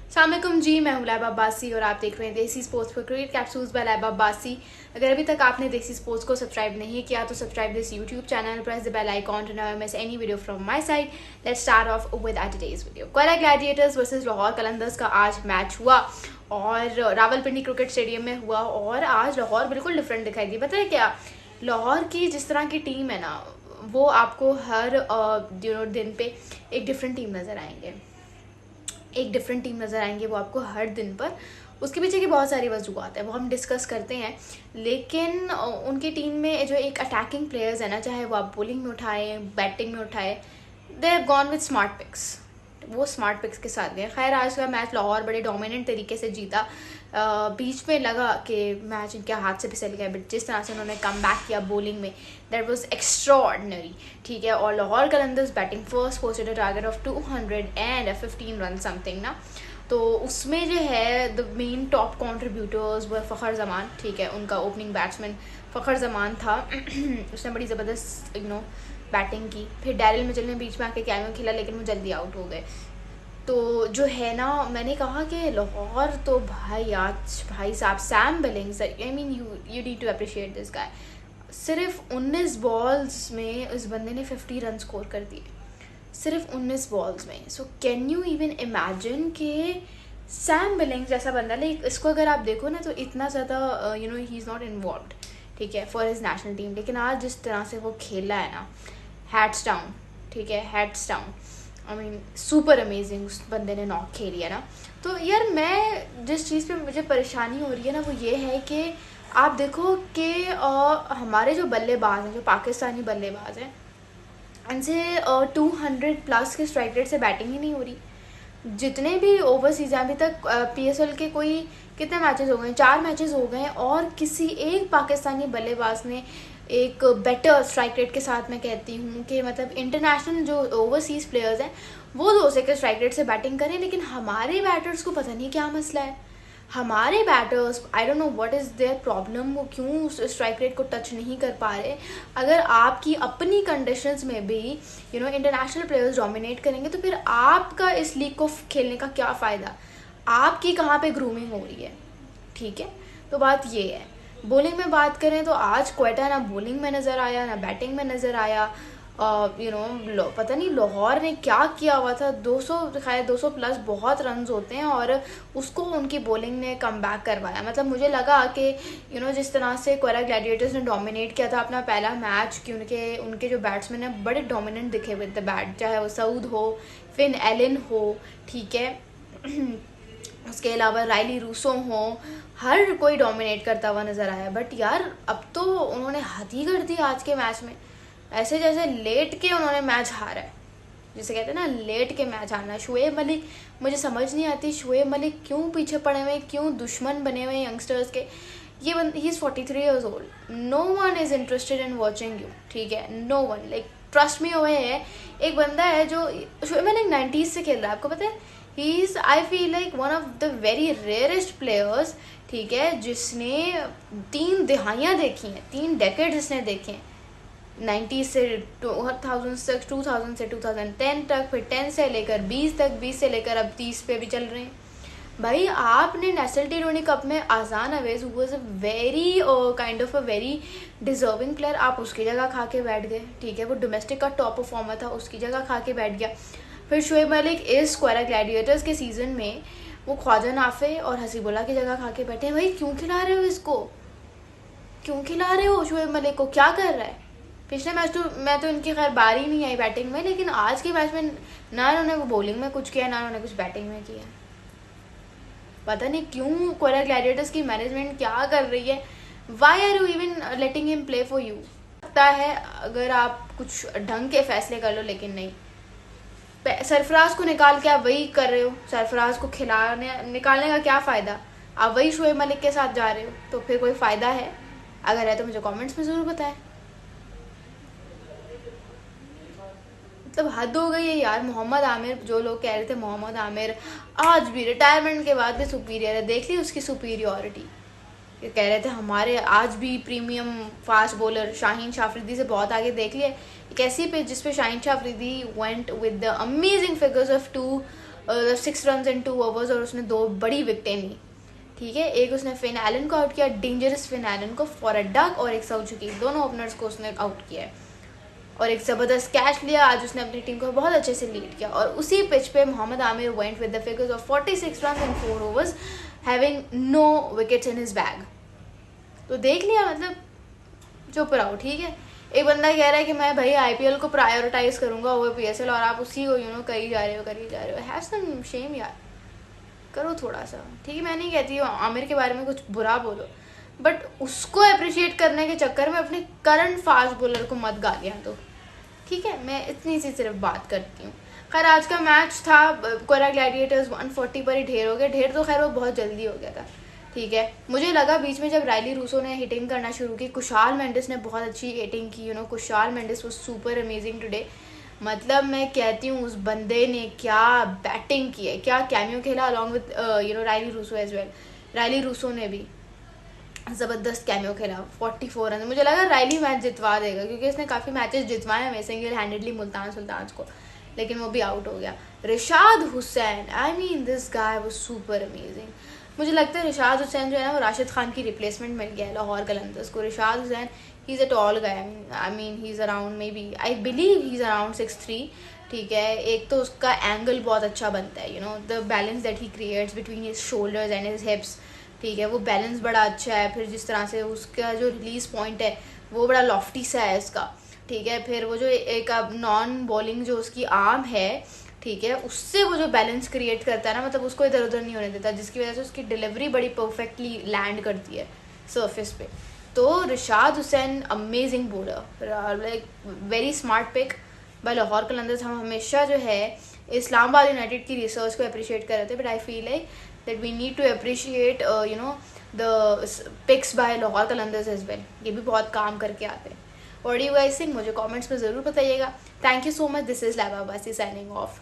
अस्सलामुअलैकुम जी, मैं हूँ लैब अब्बासी और आप देख रहे हैं desi sports for cricket capsules by लैब अब्बासी। अगर अभी तक आपने देसी स्पोर्ट्स को सब्सक्राइब नहीं किया तो subscribe this YouTube channel, press the bell icon to never miss any video from my side. Let's start off with our today's video. Quetta Gladiators versus Lahore Qalandars का आज मैच हुआ और रावलपिंडी क्रिकेट स्टेडियम में हुआ और आज लाहौर बिल्कुल डिफरेंट दिखाई दी। पता है क्या, लाहौर की जिस तरह की टीम है ना, वो आपको हर दिन पे एक डिफरेंट टीम नज़र आएंगे वो आपको हर दिन पर। उसके पीछे की बहुत सारी वजूहत है, वो हम डिस्कस करते हैं। लेकिन उनकी टीम में जो एक अटैकिंग प्लेयर्स है ना, चाहे वो आप बॉलिंग में उठाए बैटिंग में उठाए, they have gone with smart picks. वो स्मार्ट पिक्स के साथ गए। खैर आज का मैच लाहौर बड़े डोमिनेंट तरीके से जीता। बीच में लगा कि मैच इनके हाथ से फिसल गया, बट जिस तरह से उन्होंने कम बैक किया बॉलिंग में, दैट वाज एक्स्ट्राऑर्डिनरी। ठीक है, और Lahore Qalandars batting first posted a target of 215 run something ना। तो उसमें जो है द मेन टॉप कॉन्ट्रीब्यूटर्स व फ़खर जमान। ठीक है, उनका ओपनिंग बैट्समैन फ़खर जमान था। उसने बड़ी ज़बरदस्त बैटिंग की। फिर डैरिल मिचेल ने बीच में आके कैमियो खेला, लेकिन वो जल्दी आउट हो गए। तो जो है ना, मैंने कहा कि लाहौर तो भाई साहब Sam Billings, I mean you need to appreciate this guy. सिर्फ 19 बॉल्स में इस बंदे ने 50 रन स्कोर कर दिए, सिर्फ 19 बॉल्स में। So can you even imagine कि सैम बिलिंग्स जैसा बंदा, लाइक इसको अगर आप देखो ना तो इतना ज़्यादा ही इज़ नॉट इन्वॉल्व्ड, ठीक है, फॉर हिज नेशनल टीम। लेकिन आज जिस तरह से वो खेला है ना, हैट्स डाउन। ठीक है, hats down. I mean super amazing उस बंदे ने नॉक खेली है ना। तो यार मैं जिस चीज़ पे मुझे परेशानी हो रही है ना, वो ये है कि आप देखो कि हमारे जो बल्लेबाज हैं, जो पाकिस्तानी बल्लेबाज हैं, इनसे 200 प्लस के स्ट्राइक रेट से बैटिंग ही नहीं हो रही। जितने भी ओवरसीज अभी तक PSL के कोई कितने मैचेस हो गए, 4 मैचेस हो गए, और किसी एक पाकिस्तानी बल्लेबाज ने एक बेटर स्ट्राइक रेट के साथ, मैं कहती हूँ कि मतलब इंटरनेशनल जो ओवरसीज प्लेयर्स हैं वो 200 के स्ट्राइक रेट से बैटिंग करें। लेकिन हमारे बैटर्स को पता नहीं क्या मसला है। हमारे batters, I don't know what is their problem, वो क्यों उस स्ट्राइक रेट को टच नहीं कर पा रहे। अगर आपकी अपनी कंडीशंस में भी इंटरनेशनल प्लेयर्स डोमिनेट करेंगे तो फिर आपका इस लीग को खेलने का क्या फ़ायदा। आपकी कहाँ पे ग्रूमिंग हो रही है। ठीक है, तो बात ये है। बॉलिंग में बात करें तो आज क्वेटा ना बॉलिंग में नज़र आया ना बैटिंग में नज़र आया। पता नहीं लाहौर ने क्या किया हुआ था। 200 प्लस बहुत रन्स होते हैं और उसको उनकी बॉलिंग ने कम बैक करवाया। मतलब मुझे लगा कि जिस तरह से कोयला ग्लैडिएटर्स ने डोमिनेट किया था अपना पहला मैच, कि उनके जो बैट्समैन हैं बड़े डोमिनेंट दिखे विद द बैट, चाहे वो सऊद हो, फिन एलन हो, ठीक है, उसके अलावा रायली रूसो हो, हर कोई डोमिनेट करता हुआ नज़र आया। बट यार अब तो उन्होंने हद ही कर दी आज के मैच में। ऐसे जैसे लेट के उन्होंने मैच हारा है, जिसे कहते हैं ना लेट के मैच हारना। शुएब मलिक, मुझे समझ नहीं आती शुएब मलिक क्यों पीछे पड़े हुए, क्यों दुश्मन बने हुए यंगस्टर्स के। ये he is 43 years old, no one is interested in watching you. ठीक है, no one, like trust me हुए है। एक बंदा है जो शुएब मलिक 90s से खेल रहा है, आपको पता है। He is, I feel like one of the very rarest players, ठीक है, जिसने 3 दिहाइयाँ देखी हैं, 3 डेकेड जिसने देखे हैं। 90 से 2000 से 2010 तक, फिर 10 से लेकर 20 तक, 20 से लेकर अब 30 पे भी चल रहे हैं। भाई आपने नेशनल T20 कप में आसान Awez, who was a very kind of a very deserving player, आप उसकी जगह खा के बैठ गए। ठीक है, वो डोमेस्टिक का टॉप परफॉर्मर था, उसकी जगह खा के बैठ गया। फिर शुएब मलिक इस कोयला ग्लैडिएटर्स के सीज़न में वो ख्वाजा नाफे और हसीबुल्ला की जगह खा के बैठे। भाई क्यों खिला रहे हो इसको, क्यों खिला रहे हो शुएब मलिक को, क्या कर रहा है। पिछले मैच तो इनकी खैर बारी नहीं आई बैटिंग में, लेकिन आज के मैच में ना इन्होंने बॉलिंग में कुछ किया, ना उन्होंने कुछ बैटिंग में किया। पता नहीं क्यों कोयला ग्लैडिएटर्स की मैनेजमेंट क्या कर रही है। Why are you even letting him play for you. लगता है अगर आप कुछ ढंग के फैसले कर लो, लेकिन नहीं। सरफराज को निकाल के आप वही कर रहे हो, सरफराज को निकालने का क्या फ़ायदा। आप वही शुएब मलिक के साथ जा रहे हो, तो फिर कोई फ़ायदा है? अगर है तो मुझे कमेंट्स में ज़रूर बताएं। मतलब हद हो गई है यार। मोहम्मद आमिर, जो लोग कह रहे थे मोहम्मद आमिर आज भी रिटायरमेंट के बाद भी सुपीरियर है, देख ली उसकी सुपीरियॉरिटी। ये कह रहे थे हमारे आज भी premium fast bowler Shaheen Shah Afridi से बहुत आगे, देख लिए एक ऐसी पिच जिस पे Shaheen Shah Afridi went with the amazing figures of 6 run in 2 overs और उसने 2 बड़ी विकटें ली, ठीक है। एक उसने फिन एलन को आउट किया, डेंजरस फिन एलन को फॉर अ डक, और एक साउचुकी, दोनों ओपनर्स को उसने आउट किया है और एक ज़बरदस्त कैच लिया। आज उसने अपनी टीम को बहुत अच्छे से लीड किया और उसी पिच पे Mohammad Amir went with the figures of 46 run in 4 overs having no wickets in his bag. तो देख लिया, मतलब चुप रहो, ठीक है। एक बंदा कह रहा है कि मैं भाई आईपीएल को प्रायोरिटाइज करूंगा ओवर पीएसएल, और आप उसी को करी जा रहे हो। हैव सम शेम यार, करो थोड़ा सा, ठीक है। मैं नहीं कहती हूँ आमिर के बारे में कुछ बुरा बोलो, बट उसको अप्रिशिएट करने के चक्कर में अपने करंट फास्ट बॉलर को मत गालियाँ दो, ठीक है। मैं इतनी सी सिर्फ बात करती हूँ। खैर आज का मैच था, कोरा ग्लैडिएटर्स 140 पर ही ढेर हो गया। ढेर तो खैर वो बहुत जल्दी हो गया था, ठीक है। मुझे लगा बीच में जब रायली रूसो ने हिटिंग करना शुरू की, कुशाल मेंडिस ने बहुत अच्छी हिटिंग की, Kushal Mendis was super amazing today. मतलब मैं कहती हूँ उस बंदे ने क्या बैटिंग की है, क्या कैमियो खेला along with Rilee Rossouw as well. Rilee Rossouw ने भी ज़बरदस्त कैमियो खेला, 44 रन। मुझे लगा रायली मैच जितवा देगा क्योंकि इसने काफ़ी मैचेस जितवाए हैं सिंगल हैंडेडली मुल्तान सुल्तान्स को, लेकिन वो भी आउट हो गया। Rishad Hussain, I mean this guy was super amazing. मुझे लगता है रिशाद हुसैन जो है ना वो राशिद खान की रिप्लेसमेंट मिल गया है लाहौर कलंदर्स को। Rishad Hossain he is a tall guy, I mean he is around, maybe I believe he is around 6'3", ठीक है। एक तो उसका एंगल बहुत अच्छा बनता है, the balance that he creates between his shoulders and his हिप्स, ठीक है, वो बैलेंस बड़ा अच्छा है। फिर जिस तरह से उसका जो रिलीज पॉइंट है वो बड़ा लॉफ्टी सा है इसका, ठीक है। फिर वो जो एक नॉन बॉलिंग जो उसकी आर्म है, ठीक है, उससे वो जो बैलेंस क्रिएट करता है ना, मतलब उसको इधर उधर नहीं होने देता, जिसकी वजह से उसकी डिलीवरी बड़ी परफेक्टली लैंड करती है सरफेस पे। तो Rishad Hossain amazing bowler, like very smart pick by Lahore Qalandars. हम हमेशा जो है इस्लामाबाद यूनाइटेड की रिसर्च को अप्रिशिएट कर रहे थे, but I feel like that we need to appreciate the picks by Lahore Qalandars as well. ये भी बहुत काम करके आते हैं। What do you guys think? मुझे कमेंट्स में ज़रूर बताइएगा। Thank you so much. This is Laba Basi signing off.